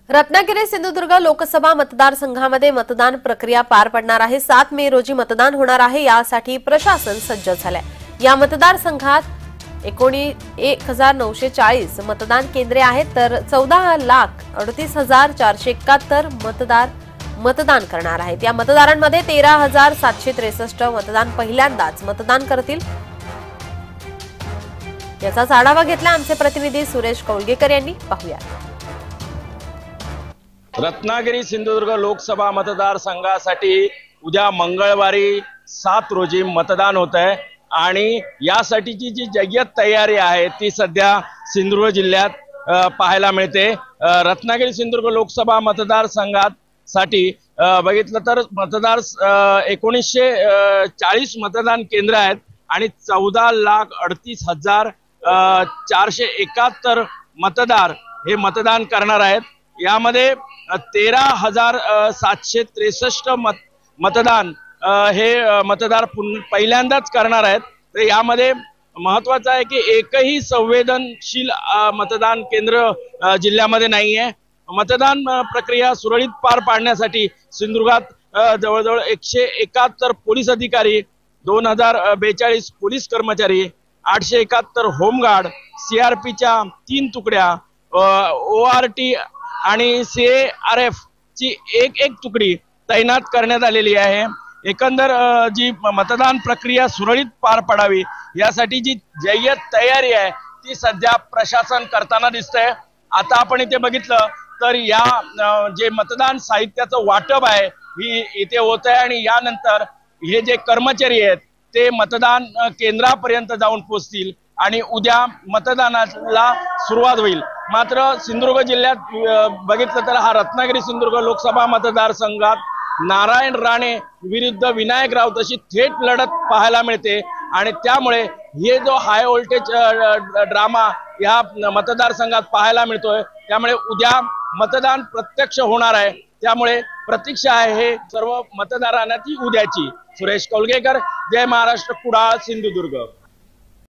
रत्नागिरी सिंधुदुर्ग लोकसभा मतदारसंघामध्ये मतदान प्रक्रिया पार पडणार आहे। 7 मे रोजी मतदान होणार आहे। यासाठी प्रशासन सज्ज झाले। या मतदारसंघात 1940 मतदान केंद्रे आहेत, तर 14,38,471 मतदार मतदान करणार आहेत। या मतदारांमध्ये 13,763 मतदान पहिल्यांदाच मतदान करतील। याचाच आढावा घेतला आमचे प्रतिनिधी सुरेश कौलगेकर यांनी। पाहूया। रत्नागिरी सिंधुदुर्ग लोकसभा मतदारसंघासाठी उद्या मंगळवारी 7 रोजी मतदान होत आहे आणि यासाठीची जी जय्यत तयारी आहे ती सध्या सिंधुदुर्ग जिल्ह्यात पाहायला मिळते। रत्नागिरी सिंधुदुर्ग लोकसभा मतदारसंघासाठी बघितलं तर 1940 मतदान केंद्र आहेत आणि 14,38,471 मतदार हे मतदान करणार आहेत। यामध्ये 13,763 मतदान हे मतदार पहिल्यांदाच करणार आहेत। तर यामध्ये महत्त्वाचं आहे की एकही संवेदनशील मतदान केंद्र जिल्ह्यामध्ये नाही आहे। मतदान प्रक्रिया सुरळीत पार पाडण्यासाठी सिंधुदुर्गात जवळजवळ 171 पोलीस अधिकारी, 2042 पोलीस कर्मचारी, 871 होमगार्ड, सीआरपीच्या 3 तुकड्या, ORT आणि CARF ची एक तुकडी तैनात करण्यात आलेली आहे। एकंदर जी मतदान प्रक्रिया सुरळीत पार पडावी यासाठी जी जय्यत तयारी आहे ती सध्या प्रशासन करताना दिसतंय। आता आपण इथे बघितलं तर या जे मतदान साहित्याचं वाटप आहे ही इथे होत आहे आणि यानंतर हे जे कर्मचारी आहेत ते मतदान केंद्रापर्यंत जाऊन पोहोचतील आणि उद्या मतदानाला सुरुवात होईल। मात्र सिंधुदुर्ग जिल्ह्यात बघितलं तर हा रत्नागिरी सिंधुदुर्ग लोकसभा मतदारसंघात नारायण राणे विरुद्ध विनायक राऊत अशी थेट लढत पाहायला मिळते आणि त्यामुळे हे जो हाय व्होल्टेज ड्रामा या मतदारसंघात पाहायला मिळतोय। त्यामुळे उद्या मतदान प्रत्यक्ष होणार आहे, त्यामुळे प्रतीक्षा आहे हे सर्व मतदारांना ती उद्याची। सुरेश कौलगेकर, जय महाराष्ट्र, कुडाळ, सिंधुदुर्ग।